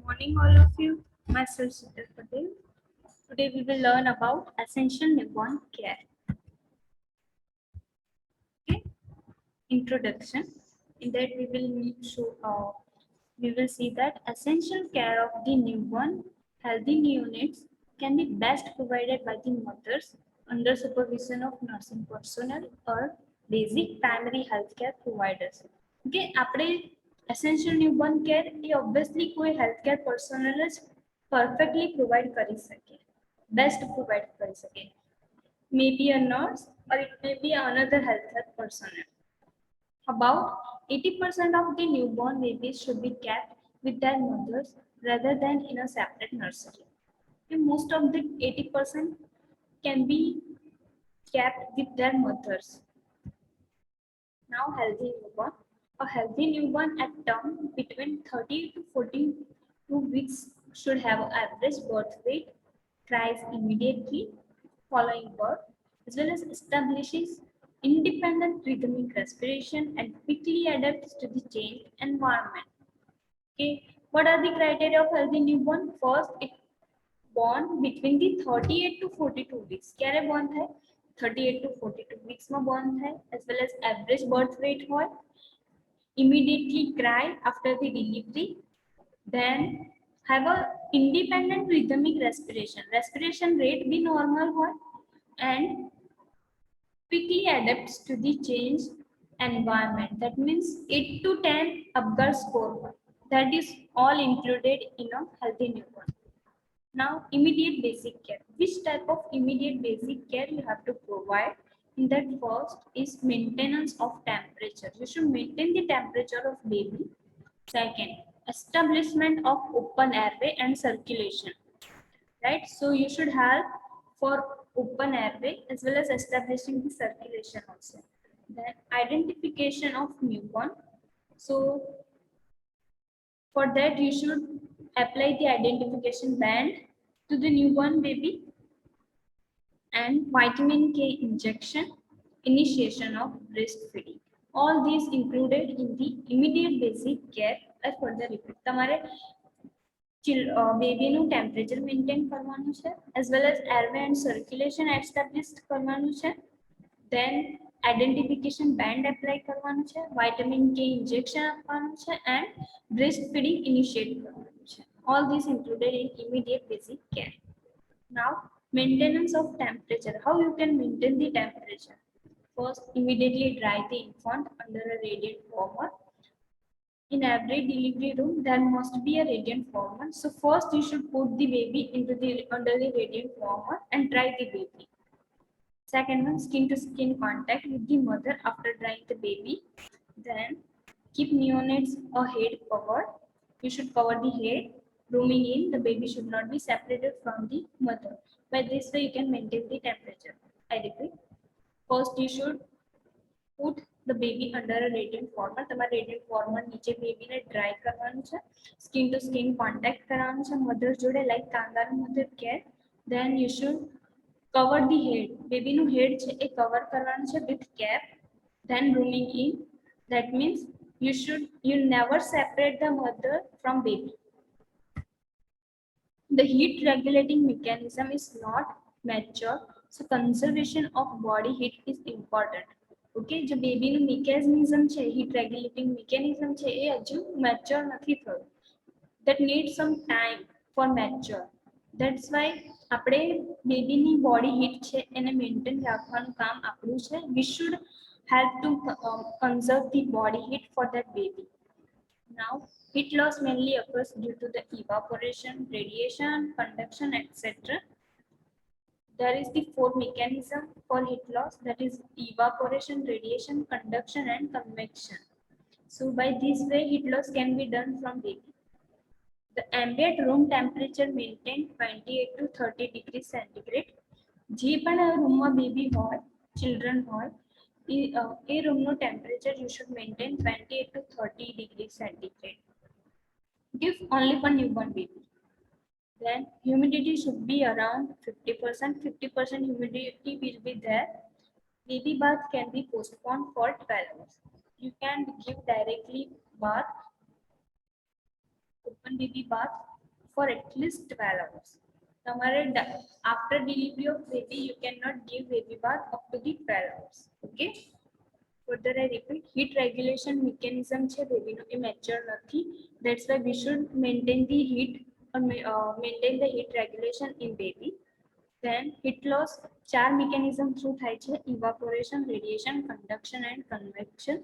Morning, all of you. Myself, Siddhar Patel. Today, we will learn about essential newborn care. Okay. Introduction. In that, we will see that essential care of the newborn healthy units can be best provided by the mothers under supervision of nursing personnel or basic primary healthcare providers. Okay, આપણે essential newborn care એ obviously કોઈ healthcare personnel જ perfectly provide કરી શકે, best provide કરી શકે. Maybe a nurse or it may be another healthcare personnel. About 80% of the newborn babies should be kept with their mothers rather than in a separate nursery. And most of the 80% can be kept with their mothers. Now, healthy newborn. A healthy newborn at term between 30 to 42 weeks should have average birth weight, cries immediately following birth, as well as establishes independent rhythmic respiration and quickly adapts to the changed environment. Okay, what are the criteria of healthy newborn? First, it born between the 38 to 42 weeks. ક્યારે born થાય? 38 to 42 weeks માં born થાય, as well as average birth weight હોય, immediately cry after the delivery, then have a independent rhythmic respiration rate be normal હોય, and quickly adapts to the changed environment. That means 8 to 10 Apgar score. That is all included in a healthy newborn. Now, immediate basic care. Which type of immediate basic care you have to provide? In that, first is maintenance of temperature. You should maintain the temperature of baby. Second, establishment of open airway and circulation. Right? So you should have for open airway as well as establishing the circulation also. Then identification of newborn. So for that you should apply the identification band to the newborn baby, and vitamin K injection, initiation of breastfeeding. All these included in the immediate basic care. I further repeat, તમારે baby નું temperature maintain કરવાનું છે, as well as airway and circulation established કરવાનું છે, then identification band apply કરવાનું છે, vitamin K injection આપવાનું છે, and breastfeeding initiate કરવાનું છે. All these included in immediate basic care. Now, maintenance of temperature. How you can maintain the temperature? First, immediately dry the infant under a radiant warmer. In every delivery room, there must be a radiant warmer. So first, you should put the baby under the radiant warmer and dry the baby. Second one, skin to skin contact with the mother after drying the baby. Then keep neonates a head covered. You should cover the head. Rooming in, the baby should not be separated from the mother. By this way, you can maintain the temperature. I repeat. First, you should put the baby under a radiant warmer. તમારે radiant warmer નીચે બેબીને dry કરવાનું છે, skin two skin contact કરવાનું છે mother જોડે, like kangaroo mother care. Then you should cover the head. બેબીનું head છે એ cover કરવાનું છે with cap. Then rooming in. That means you never separate the mother from baby. The heat regulating mechanism is not mature, so conservation of body heat is important. Okay, जो baby નું mechanism છે, heat regulating mechanism છે, એ હજુ mature નથી થયું. That needs some time for mature. That's why આપણે baby ની body heat છે એને maintain રાખવાનું કામ આપણું છે. We should help to conserve the body heat for that baby. Now, heat loss mainly occurs due to the evaporation, radiation, conduction, etc. There is the four mechanism for heat loss, that is evaporation, radiation, conduction, and convection. So by this way, heat loss can be done from baby. The ambient room temperature maintained 28 to 30 degrees centigrade. જે પણ રૂમમાં baby હોય, children હોય, એ રૂમનું temperature you should maintain 28 to 30 degrees centigrade. Give only for newborn baby. Then humidity should be around 50%. 50% humidity will be there. Baby bath can be postponed for 12 hours. You can give directly bath, open baby bath for at least 12 hours. After delivery of baby, you cannot give baby bath up to the 12 hours. Okay. Further, I repeat, heat regulation mechanism છે બેબીનો એ mature નથી. That's why we should maintain the heat regulation in baby. Then heat loss 4 mechanism through થાય છે: evaporation, radiation, conduction and convection.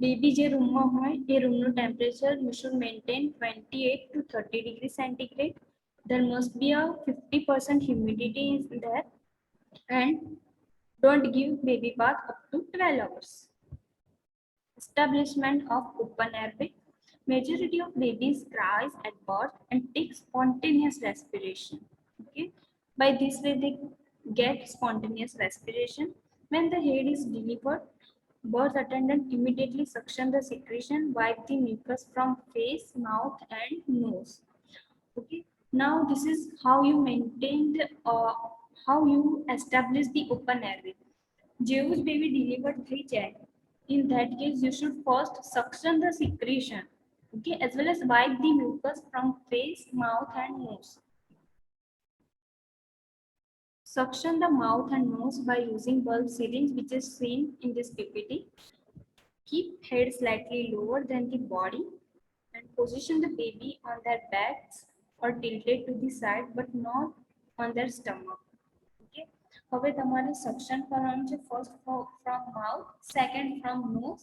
Baby જે રૂમમાં હોય એ રૂમનું temperature you should maintain 28 to 30 degrees centigrade. There must be a 50% humidity is there, and don't give baby bath up to 12 hours. Establishment of open airway. Majority of babies cries at birth and take spontaneous respiration. Okay, by this way they get spontaneous respiration. When the head is delivered, birth attendant immediately suction the secretion, wipe the mucus from face, mouth and nose. Okay, now this is how you maintain the how you establish the open airway. જેવું જ baby delivered થઈ જાય, in that case you should first suction the secretion, okay, as well as wipe the mucus from face, mouth and nose. Suction the mouth and nose by using bulb syringe, which is seen in this PPT. Keep head slightly lower than the body and position the baby on their backs or tilted to the side but not on their stomach. Okay. હવે તમારે suction કરવાનું છે first from mouth, second from nose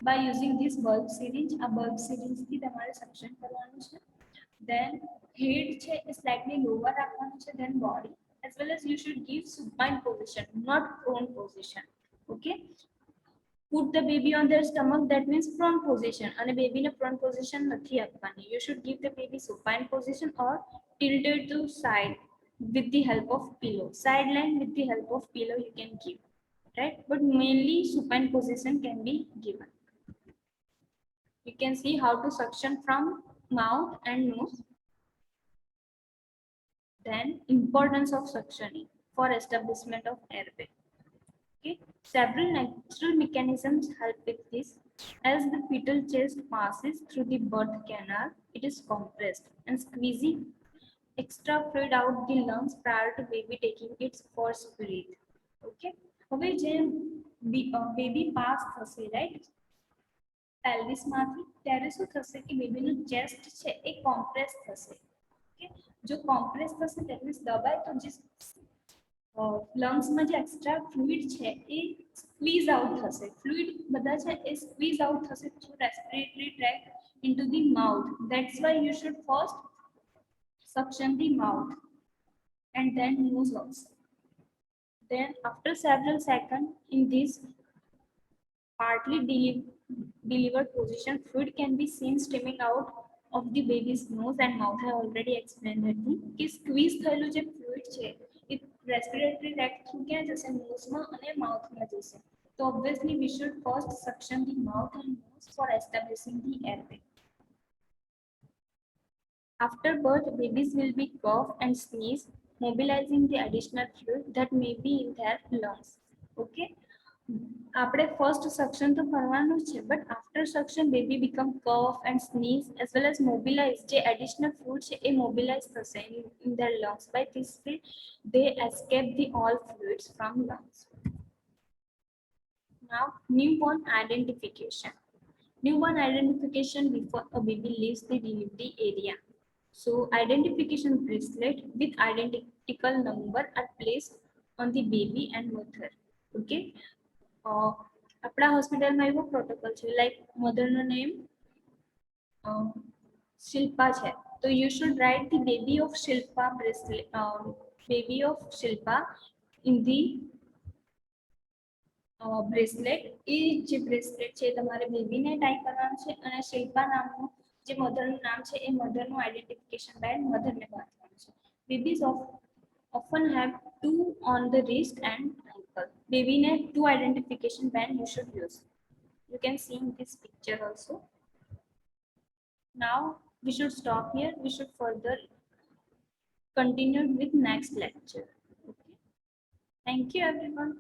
by using this bulb syringe. આ bulb syringe થી તમારે suction કરવાનું છે. Then head છે એ slightly lower રાખવાનું છે than body, as well as you should give supine position, not prone position. Okay. Put the baby on their stomach, that means prone position, and a baby in a prone position nathi apani. You should give the baby supine position or tilted to side with the help of pillow. Sideline with the help of pillow you can give, right? But mainly supine position can be given. You can see how to suction from mouth and nose. Then importance of suctioning for establishment of airway. Okay. Several natural mechanisms help with this. As the fetal chest passes through the birth canal, it is compressed and squeezing extra fluid out the lungs prior to baby taking its first breath. Okay. હવે જે baby pass થશે, right? pelvis માંથી ત્યારે શું થશે કે બેબીનું chest છે એ compress થશે. Okay. જો compress થશે that means દબાય તો જે lungs માં જે extra fluid છે એ squeeze out થશે. Fluid બધા છે એ squeeze out થશે through respiratory tract into the mouth. That's why you should first suction the mouth and then nose also. Then after several seconds in this partly delivered position, fluid can be seen streaming out of the baby's nose and mouth. I already explained that thing. कि squeeze થયેલું જે fluid છે એ respiratory tract through ક્યાં જશે? nose માં અને mouth માં જશે. So obviously we should first suction the mouth and nose for establishing the airway. After birth, babies will be cough and sneeze, mobilizing the additional fluid that may be in their lungs. Okay. આપણે first suction તો કરવાનું છે, but after suction baby become cough and sneeze as well as mobilize. જે additional fluid છે એ mobilize થશે in their lungs. By this way they escape the all fluids from lungs. Now newborn identification. Newborn identification before a baby leaves the delivery area. So identification bracelet with identical number are placed on the baby and mother. Okay. આપણા હોસ્પિટલમાં એવો protocol છે, like મધરનું name Shilpa છે, તો you should write the baby of Shilpa in the bracelet. એ જે bracelet છે તમારે બેબીને ટાઈ કરવાનું છે, અને શિલ્પા નામનું જે મધરનું નામ છે એ મધરનું આઈડેન્ટિફિકેશન બેન્ડ મધરને બાંધવાનું છે. Babies often have two on the wrist and ankle. Baby ne two identification band you should use. You can see in this picture also. Now we should stop here. We should further continue with next lecture. Okay. Thank you everyone.